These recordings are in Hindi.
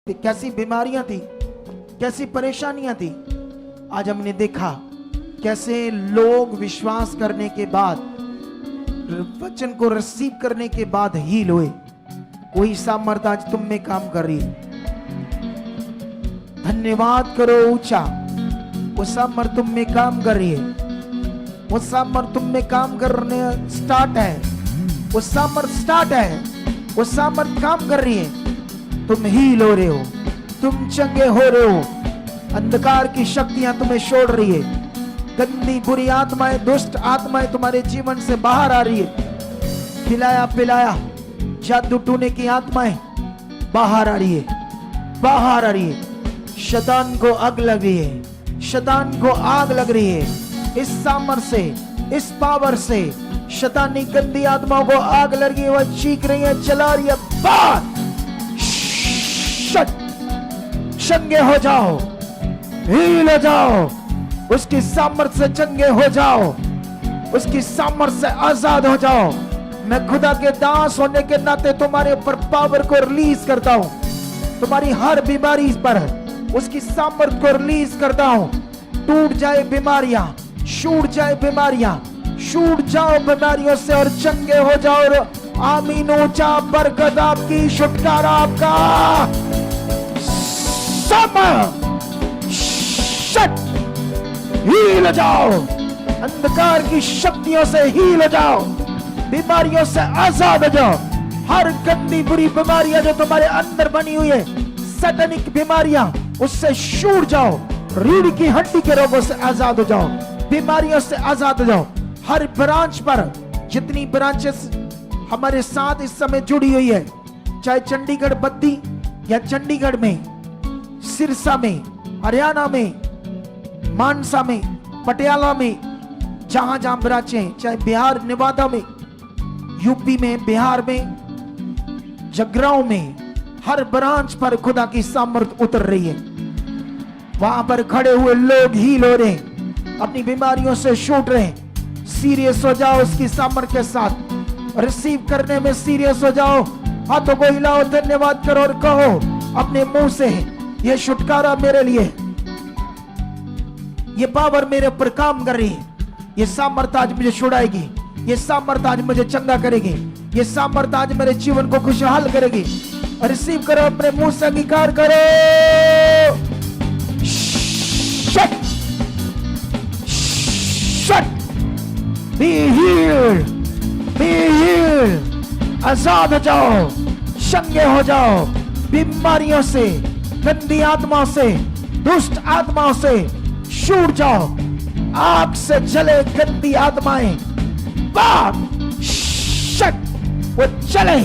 कैसी बीमारियां थी, कैसी परेशानियां थी। आज हमने देखा कैसे लोग विश्वास करने के बाद, वचन को रिसीव करने के बाद हील हुए। वही सामर्थ आज तुम में काम कर रही है। धन्यवाद करो ऊंचा। वो सामर्थ तुम में काम कर रही है। वो सामर्थ तुम में काम करने स्टार्ट है। वो सामर्थ स्टार्ट है। वो सामर्थ काम कर रही है। तुम हील हो रहे हो, तुम चंगे हो रहे हो। अंधकार की शक्तियां तुम्हें छोड़ रही है। गंदी बुरी आत्माएं, दुष्ट आत्माएं तुम्हारे जीवन से बाहर आ रही है। खिलाया पिलाया जादू टूने की आत्माएं बाहर आ रही है, बाहर आ रही है। शैतान को आग लग रही है, शैतान को आग लग रही है। इस सामर्थ्य से, इस पावर से शैतानी गंदी आत्माओं को आग लग रही है। वह चीख रही है, चला रही है, बाहर चंगे हो जाओ, हील हो जाओ। उसकी सामर्थ्य से चंगे हो जाओ, उसकी सामर्थ्य से आजाद हो जाओ। मैं खुदा के दास होने के नाते तुम्हारे ऊपर पावर को रिलीज करता हूं। तुम्हारी हर बीमारी पर उसकी सामर्थ्य को रिलीज करता हूं। टूट जाए बीमारियां, छूट जाए बीमारियां, छूट जाओ बीमारियों से और चंगे हो जाओ। आमीन। ऊंचा बरकत आपकी, छुटकारा आपका। हील जाओ, अंधकार की शक्तियों से हील जाओ, बीमारियों से आजाद हो जाओ। हर गंदी बुरी बीमारियां जो तुम्हारे अंदर बनी हुई है, सैतानिक बीमारियां, उससे छूट जाओ। रीढ़ की हड्डी के रोगों से आजाद हो जाओ, बीमारियों से आजाद हो जाओ। हर ब्रांच पर जितनी ब्रांचेस हमारे साथ इस समय जुड़ी हुई है, चाहे चंडीगढ़ बद्दी या चंडीगढ़ में, सिरसा में, हरियाणा में, मानसा में, पटियाला में, जहां जहां ब्रांचें, चाहे बिहार नेवादा में, यूपी में, बिहार में, जगरांव में, हर ब्रांच पर खुदा की सामर्थ उतर रही है। वहां पर खड़े हुए लोग हील हो रहे हैं, अपनी बीमारियों से छूट रहे हैं। सीरियस हो जाओ उसकी सामर्थ के साथ, रिसीव करने में सीरियस हो जाओ। हाथों को हिलाओ, धन्यवाद करो और कहो अपने मुंह से, ये छुटकारा मेरे लिए, ये पावर मेरे ऊपर काम कर रही है। ये सामर्थ आज मुझे छुड़ाएगी, ये सामर्थ आज मुझे चंगा करेगी, ये सामर्थ आज मेरे जीवन को खुशहाल करेगी। रिसीव करो, अपने मुंह से अंगीकार करो। Shalt shalt be healed, be healed. आजाद हो जाओ, चंगे हो जाओ। बीमारियों से, गंदी आत्माओं से, दुष्ट आत्माओं से छूट जाओ। आग से जले गंदी आत्माएं बाहर, शट। वो चले,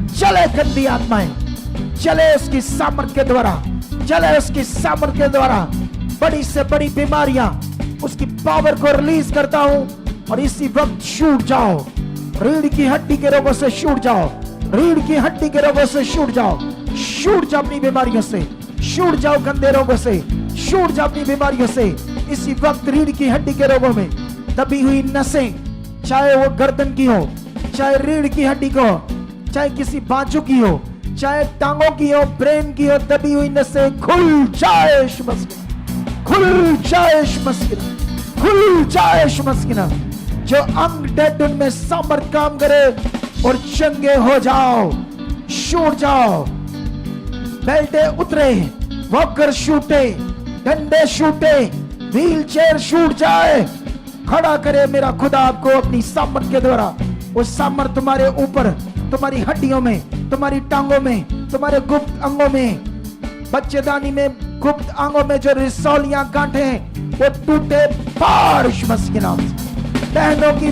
चले गंदी आत्माएं, चले उसकी सामर्थ के द्वारा, चले उसकी सामर्थ के द्वारा। बड़ी से बड़ी बीमारियां, उसकी पावर को रिलीज करता हूं और इसी वक्त छूट जाओ। रीढ़ की हड्डी के रोगों से छूट जाओ, रीढ़ की हड्डी के रोगों से छूट जाओ। छूट जाओ अपनी बीमारियों से, छूट जाओ गंदे रोगों से, छूट जाओ अपनी बीमारियों से। इसी वक्त रीढ़ की हड्डी के रोगों में दबी हुई नसें, चाहे वो गर्दन की हो, चाहे रीढ़ की हड्डी को, चाहे किसी बाजू की हो, चाहे टांगों की हो, ब्रेन की हो, दबी हुई नसें खुल जाए, खुल जाए, खुल जाए। जो अंग डेड, उनमें सामर्थ काम करे और चंगे हो जाओ, छूट जाओ। बेल्टे उतरे, वॉकर छूटे, डंडे छूटे, व्हील चेयर छूट जाए। खड़ा करे मेरा खुदा आपको अपनी सामर्थ के द्वारा। वो सामर्थ तुम्हारे ऊपर, तुम्हारी हड्डियों में, तुम्हारी टांगों में, तुम्हारे गुप्त अंगों में, बच्चेदानी में, गुप्त अंगों में जो रिसौलियां गांठें, वो टूटे बारिश मसीह के नाम से। बहनों की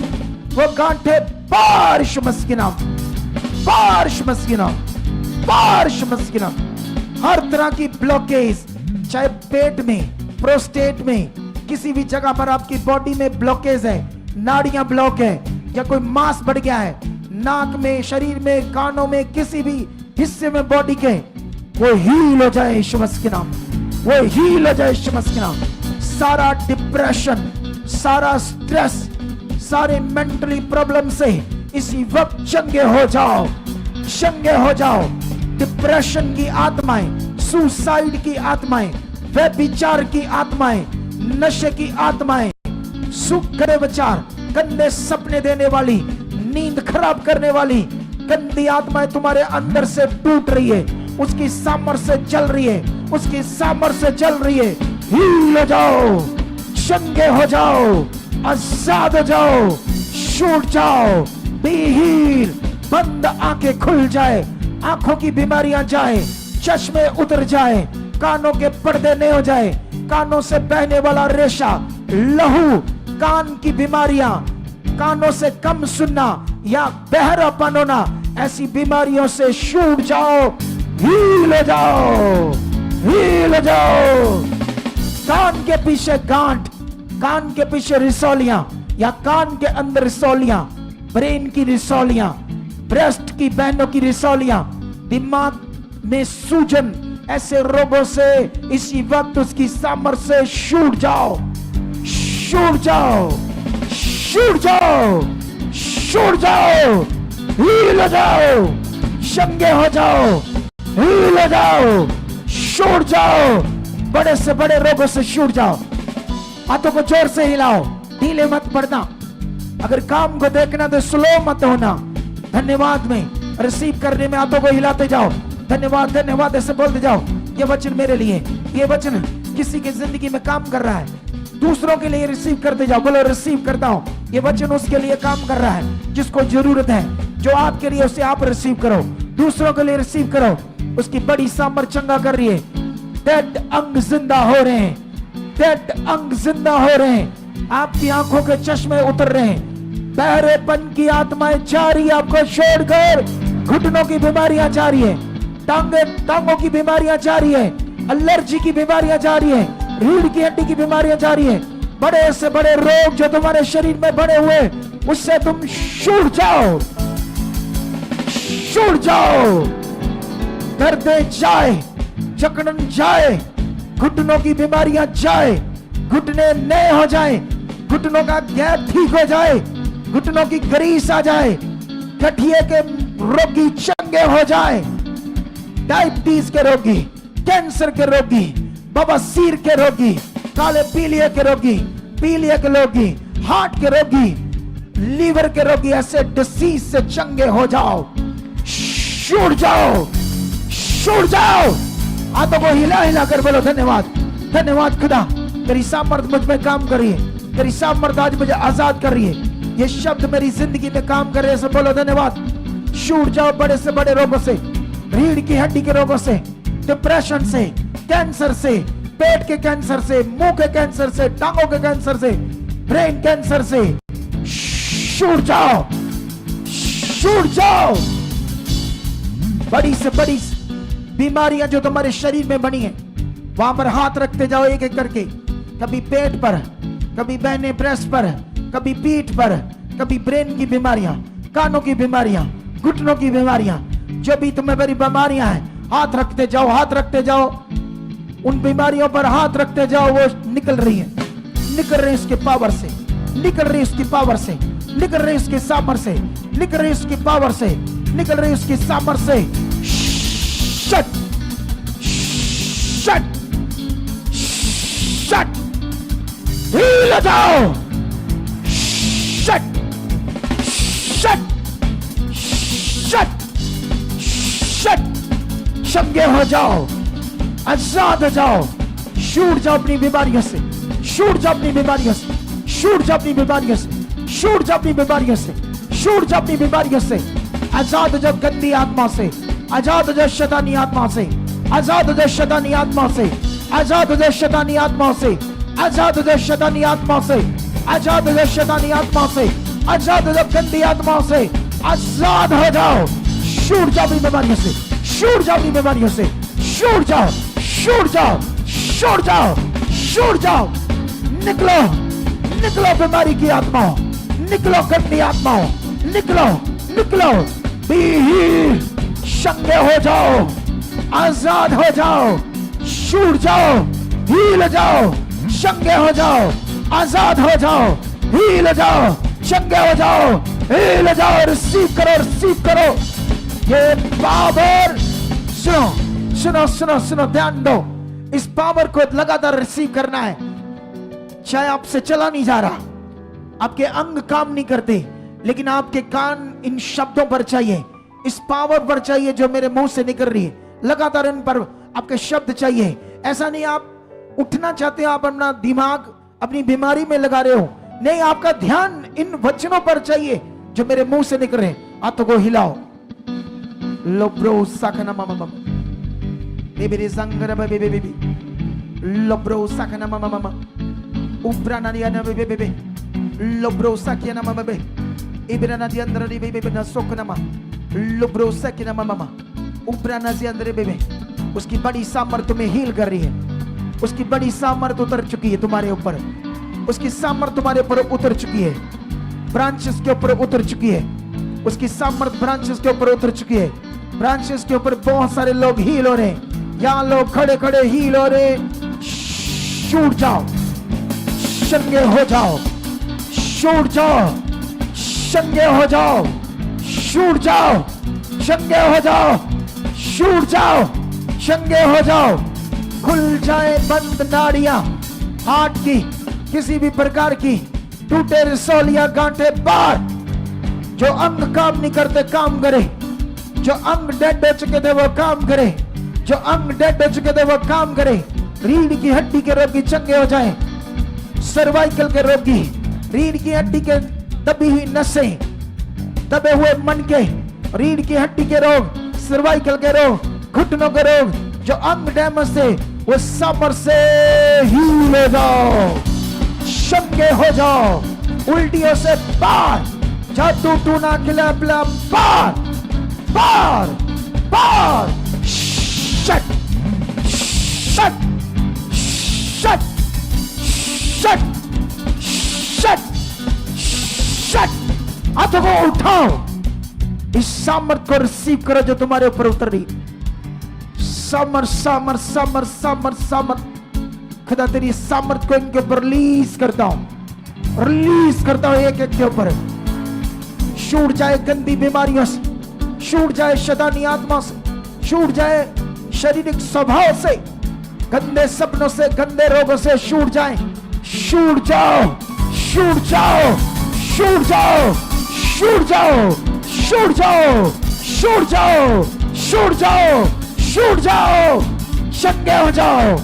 वो गांठें बारिश मसीह के नाम, बारिश मसीह के नाम, बारिश मसीह के नाम। हर तरह की ब्लॉकेज, चाहे पेट में, प्रोस्टेट में, किसी भी जगह पर आपकी बॉडी में ब्लॉकेज है, नाड़ियां ब्लॉक है, या कोई मांस बढ़ गया है नाक में, शरीर में, कानों में, किसी भी हिस्से में बॉडी के, वो हील हो जाए यीशु मसीह के नाम, वो हील हो जाए यीशु मसीह के नाम। सारा डिप्रेशन, सारा स्ट्रेस, सारे मेंटली प्रॉब्लम से इसी वक्त चंगे हो जाओ, चंगे हो जाओ। डिप्रेशन की आत्माएं, सुसाइड की आत्माएं, व्यभिचार की आत्माएं, नशे की आत्माएं, सुख करे विचार, गंदे सपने देने वाली, नींद खराब करने वाली गंदी आत्माएं तुम्हारे अंदर से टूट रही है, उसकी सामर्थ्य से चल रही है, उसकी सामर्थ्य से चल रही है। हील हो जाओ, चंगे हो जाओ, आजाद हो जाओ, छूट जाओ, बी हील। बंद आंखें खुल जाए, आंखों की बीमारियां जाए, चश्मे उतर जाए, कानों के पर्दे नहीं हो जाए, कानों से बहने वाला रेशा, लहू, कान की बीमारियां, कानों से कम सुनना या बहरापन होना, ऐसी बीमारियों से छूट जाओ, हील हो जाओ, हील हो जाओ। कान के पीछे गांठ, कान के पीछे रिसौलियां या कान के अंदर रिसौलियां, ब्रेन की रिसौलियां, ब्रेस्ट की बहनों की रिसौलियां, दिमाग में सूजन, ऐसे रोगों से इसी वक्त उसकी सामर्थ्य से छूट जाओ, छूट जाओ, छूट जाओ, छूट जाओ, हील हो जाओ, चंगे हो जाओ, हील हो जाओ, छूट जाओ, बड़े से बड़े रोगों से छूट जाओ। हाथों को जोर से हिलाओ, ढीले मत पड़ना। अगर काम को देखना तो स्लो मत होना। धन्यवाद में रिसीव करने में हाथों को हिलाते जाओ। धन्यवाद, धन्यवाद ऐसे बोलते जाओ। ये वचन मेरे लिए, ये वचन किसी की जिंदगी में काम कर रहा है। दूसरों के लिए रिसीव करते जाओ। बोलो रिसीव करता हूं, ये वचन उसके लिए काम कर रहा है जिसको जरूरत है। जो आपके लिए उसे आप रिसीव करो, दूसरों के लिए रिसीव करो। उसकी बड़ी सामर्थ्य चंगा कर रही है। डेड अंग जिंदा हो रहे हैं, डेड अंग जिंदा हो रहे हैं। आपकी आंखों के चश्मे उतर रहे हैं। बहरेपन की आत्माएं जा रही है आपको छोड़कर। घुटनों की बीमारियां जा रही है, टांगों की बीमारियां जा रही है, एलर्जी की बीमारियां जा रही है, रीढ़ की हड्डी की बीमारियां जा रही है। बड़े से बड़े रोग जो तुम्हारे शरीर में बने हुए, उससे तुम छूट जाओ, छूट जाओ। दर्द जाए, जकड़न जाए, घुटनों की बीमारियां जाए, घुटने नए हो जाए, घुटनों का गैप ठीक हो जाए, घुटनों की ग्रीस आ जाए, गठिए के रोगी चंगे हो जाए, डायबिटीज के रोगी, कैंसर के रोगी, बवासीर के रोगी, काले पीलिया के रोगी, पीलिया के रोगी, हार्ट के रोगी, लीवर के रोगी, ऐसे डिसीज से चंगे हो जाओ, छूट जाओ, छूट जाओ। हाथों को हिला हिला कर बोलो धन्यवाद, धन्यवाद खुदा, तेरी सामर्थ मुझ में काम कर रही है, तेरी सामर्थ आज मुझे आजाद कर रही है। ये शब्द मेरी जिंदगी में काम कर रहे हैं, बोलो धन्यवाद। छूट जाओ बड़े से बड़े रोगों से, रीढ़ की हड्डी के रोगों से, डिप्रेशन से, कैंसर से, पेट के कैंसर से, मुंह के कैंसर से, टांगों के कैंसर से, ब्रेन कैंसर से। छूट जाओ, छूट जाओ। बड़ी से बड़ी बीमारियां जो तुम्हारे शरीर में बनी है, वहां पर हाथ रखते जाओ एक एक करके। कभी पेट पर, कभी बहने ब्रेस्ट पर, कभी पीठ पर, कभी ब्रेन की बीमारियां, कानों की बीमारियां, घुटनों की बीमारियां, जो भी तुम्हें बड़ी बीमारियां हैं, हाथ रखते जाओ, हाथ रखते जाओ। उन बीमारियों पर हाथ रखते जाओ, वो निकल रही है, निकल रही है इसके पावर से, निकल रही है इसकी पावर से, निकल रही है इसके सामर्थ्य से, निकल रही है इसकी पावर से, निकल रही है इसकी सामर्थ्य से। शट, शट, शट, हिल जाओ, शट, शट, शट, शट, चंगे हो जाओ, आजाद हो जाओ, छूट जाओ अपनी बीमारियों से, छूट जाओ अपनी बीमारियों से, छूट जाओ अपनी बीमारियों से, छूट जाओ अपनी बीमारियों से, छूट जाओ अपनी बीमारियों से। आजाद हो जाओ गंदी आत्मा से, आजाद हो जाओ शैतानी आत्मा से, आजाद हो जाओ शैतानी आत्मा से, आजाद हो जाओ शैतानी आत्मा से, आजाद हो जाओ शैतानी आत्मा से, आजाद हो जाओ शैतानी आत्मा से, आजाद हो जाओ गंदी आत्मा से, आजाद हो जाओ। छूट जाओ अपनी बीमारियों से, छूट जाओ अपनी बीमारियों से, छूट जाओ, छूट जाओ, छूट जाओ, छूट जाओ। निकलो, निकलो बीमारी की आत्माओं, निकलो गंदी आत्माओं, निकलो, निकलो। बी हील्ड, चंगे हो जाओ, आजाद हो जाओ, छूट जाओ, हील जाओ, चंगे हो जाओ, आजाद हो जाओ, हील जाओ, चंगे हो जाओ, हील जाओ। रिसीव करो, रिसीव करो। ये पावर सुनो, सुनो सुनो सुनो, ध्यान दो, इस पावर को लगातार रिसीव करना है। चाहे आपसे चला नहीं जा रहा, आपके अंग काम नहीं करते, लेकिन आपके कान इन शब्दों पर चाहिए, इस पावर पर चाहिए जो मेरे मुंह से निकल रही है। लगातार इन पर आपके शब्द चाहिए। ऐसा नहीं आप उठना चाहते, आप अपना दिमाग अपनी बीमारी में लगा रहे हो, नहीं, आपका ध्यान इन वचनों पर चाहिए जो मेरे मुंह से निकल रहे। हाथों को हिलाओ। लोब्रो साखना मामा बेबे संगर बेबे बेबे लोब्रो साखना मामा मामा उब्राना दिया ना बेबे बेबे लोब्रो साकिया मामा बेबे इब्राना दिया अंदर बेबे बेबे ना सोकना मा लोब्रो साकिया मामा उब्राना दिया अंदर बेबे। उसकी बड़ी सामर्थ्य में हील कर रही है, उसकी बड़ी सामर्थ्य उतर चुकी है तुम्हारे ऊपर, उसकी सामर्थ्य तुम्हारे ऊपर उतर चुकी है, ब्रांचेस के ऊपर उतर चुकी है, उसकी सामर्थ्य ब्रांचेस के ऊपर उतर चुकी है। ब्रांचेस के ऊपर बहुत सारे लोग हील हो रहे हैं, यहां लोग खड़े खड़े हील हो रहे। छूट जाओ, शंगे हो जाओ, छूट जाओ, शंगे हो जाओ, छूट जाओ, शंगे हो जाओ, छूट जाओ, शंगे हो जाओ। खुल जाए बंद नाड़ियां हार्ट की, किसी भी प्रकार की टूटे रसोलिया गांठे बाहर। जो अंग काम नहीं करते काम करे, जो अंग डेड हो चुके थे वो काम करे, जो अंग डेड हो चुके थे वो काम करे। रीढ़ की हड्डी के रोगी चंगे हो जाए, सर्वाइकल के रोगी, रीढ़ की हड्डी के दबी हुई नसें, दबे हुए मन के, रीढ़ की हड्डी के रोग, सर्वाइकल के रोग, घुटनों के रोग, जो अंग डैमेज से वो समर से हील हो जाओ, शंगे हो जाओ, उल्टियों से बाहर, जादू टूना खिला पिला बाहर बाहर बाहर। Shut shut shut shut shut shut. हाथों को उठाओ, इस सामर्थ को रिसीव करो जो तुम्हारे ऊपर उतर रही। Summer summer summer summer summer, खुदा तेरी सामर्थ को इनके ऊपर रिलीज करता हूं, रिलीज करता हूं एक एक के ऊपर। छूट जाए गंदी बीमारियों से, छूट जाए शैतानी आत्मा से, छूट जाए शारीरिक स्वभाव से, गंदे सपनों से, गंदे रोगों से छूट जाए। छूट जाओ, छूट जाओ, छूट जाओ, छूट जाओ, छूट जाओ, छूट जाओ, छूट जाओ, छूट जाओ, शंगे हो जाओ,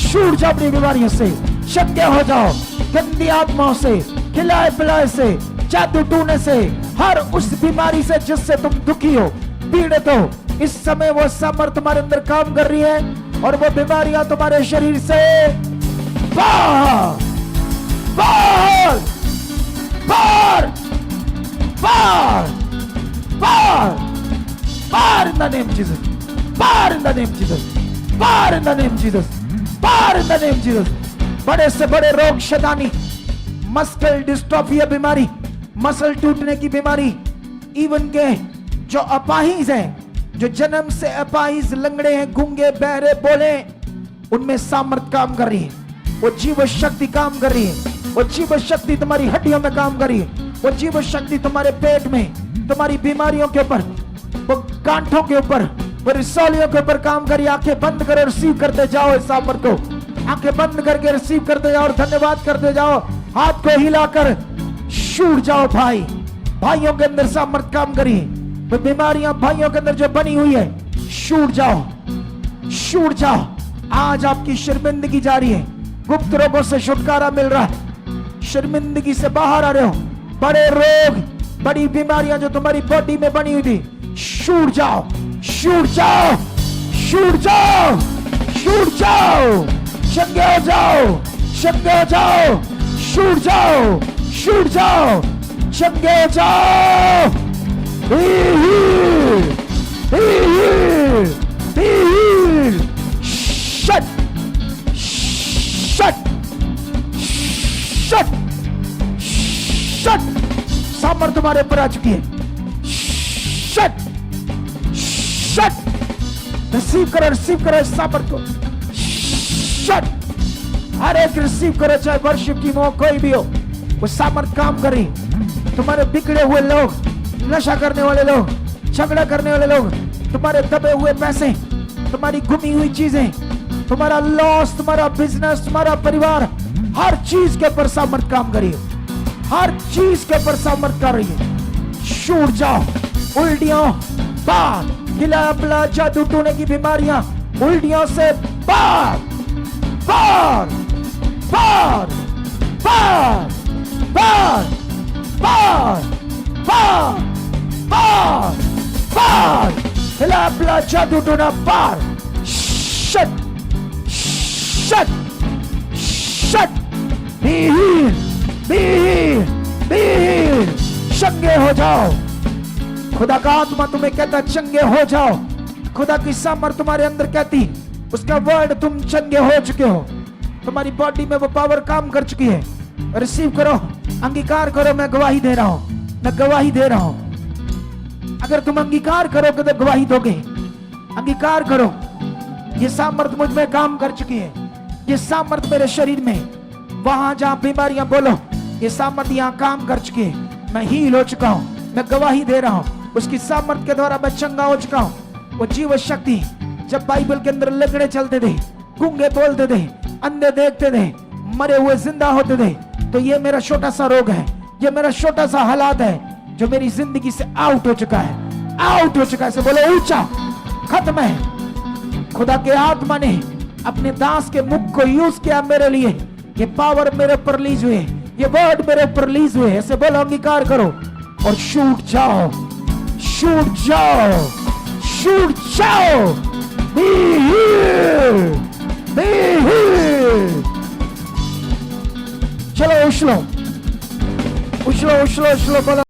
छूट जाओ अपनी बीमारियों से, शंगे हो जाओ गंदी आत्माओं से, खिलाए पिलाए से, जादू टूने से, हर उस बीमारी से जिससे तुम दुखी हो, पीड़ित हो। इस समय वो सामर्थ तुम्हारे अंदर काम कर रही है और वो बीमारियां तुम्हारे शरीर से बाहर बाहर बाहर बाहर बाहर बाहर इन द नेम जीसस, बाहर इन द नेम जीसस, बाहर इन द नेम जीसस, बाहर इन द नेम जीसस। बड़े से बड़े रोग, शैतानी, मस्कुलर डिस्ट्रोफिया बीमारी, मसल टूटने की बीमारी, इवन के जो अपाहिज हैं, जो जन्म से अपाहिज, लंगड़े हैं, गूंगे, बहरे, बोले, उनमें सामर्थ काम कर रही है, वो जीव शक्ति काम कर रही है, वो जीव शक्ति तुम्हारी हड्डियों में काम कर रही है, वो जीव शक्ति तुम्हारे पेट में, तुम्हारी बीमारियों के ऊपर, वो गांठों के ऊपर, वो रसौलियों के ऊपर काम करिए। आंखें बंद करो, रिसीव करते जाओ इस सामर्थ को, आंखें बंद करके रिसीव करते जाओ और धन्यवाद करते जाओ। हाथ को हिलाकर छूट जाओ। भाई, भाइयों के अंदर सामर्थ काम करिए, वो बीमारियां भाइयों के अंदर जो बनी हुई है, छूट जाओ, छूट जाओ। आज आपकी शर्मिंदगी जा रही है, गुप्त रोगों से छुटकारा मिल रहा है, शर्मिंदगी से बाहर आ रहे हो। बड़े रोग, बड़ी बीमारियां जो तुम्हारी बॉडी में बनी हुई थी, छूट जाओ, छूट जाओ, छूट जाओ, छूट जाओ, शंगे हो जाओ, शंगे हो जाओ, छूट जाओ, छूट जाओ, शंगे हो जाओ। Shut shut shut shut. सामर्थ तुम्हारे ऊपर आ चुकी है। Shut shut. रिसीव करो इस सामर्थ को। शट। हर एक रिसीव करो, चाहे वर्शिप की हो, कोई भी हो, वो सामर्थ काम कर रही। तुम्हारे बिगड़े हुए लोग, नशा करने वाले लोग, झगड़ा करने वाले लोग, तुम्हारे दबे हुए पैसे, तुम्हारी गुमी हुई चीजें, तुम्हारा लॉस, तुम्हारा बिजनेस, तुम्हारा परिवार, हर चीज के ऊपर सामर्थ काम करिए, हर चीज के ऊपर सामर्थ कर रही है। छूट जाओ उल्टियों बाहर, हिला पिला जादू टोने की बीमारियां उल्टियों से बाहर बाहर बाहर बाहर बाहर बाहर बाहर बाहर बाहर, हिला पिला जादू टोना बाहर। Shut shut shut, be healed, be healed, be healed। चंगे हो जाओ। खुदा का आत्मा तुम्हें कहता चंगे हो जाओ। खुदा की सामर्थ तुम्हारे अंदर कहती, उसका वर्ड, तुम चंगे हो चुके हो, तुम्हारी बॉडी में वो पावर काम कर चुकी है। रिसीव करो, अंगीकार करो। मैं गवाही दे रहा हूं, मैं गवाही दे रहा हूं। अगर तुम अंगीकार करोगे तो गवाही दोगे। अंगीकार करो, ये सामर्थ मुझ में काम कर चुकी है, ये सामर्थ मेरे शरीर में, वहां जहां बीमारियां, बोलो ये सामर्थ यहां काम कर चुकी है। मैं हील हो चुका हूं, मैं गवाही दे रहा हूं, उसकी सामर्थ के द्वारा मैं चंगा हो चुका हूं। वो जीव शक्ति, जब बाइबल के अंदर लंगड़े चलते थे, गूंगे बोलते थे, अंधे देखते थे, मरे हुए जिंदा होते थे, तो ये मेरा छोटा सा रोग है, ये मेरा छोटा सा हालात है जो मेरी जिंदगी से आउट हो चुका है, आउट हो चुका है। से बोलो ऊंचा, खत्म है। खुदा के आत्मा ने अपने दास के मुख को यूज किया मेरे लिए, ये पावर मेरे ऊपर रिलीज हुए, ये वर्ड मेरे ऊपर रिलीज हुए। ऐसे बोलो, अंगीकार करो और शूट जाओ, शूट जाओ, शूट जाओ। Be healed, be healed। चलो उछलो उछलो उछलो उछलो, बोलो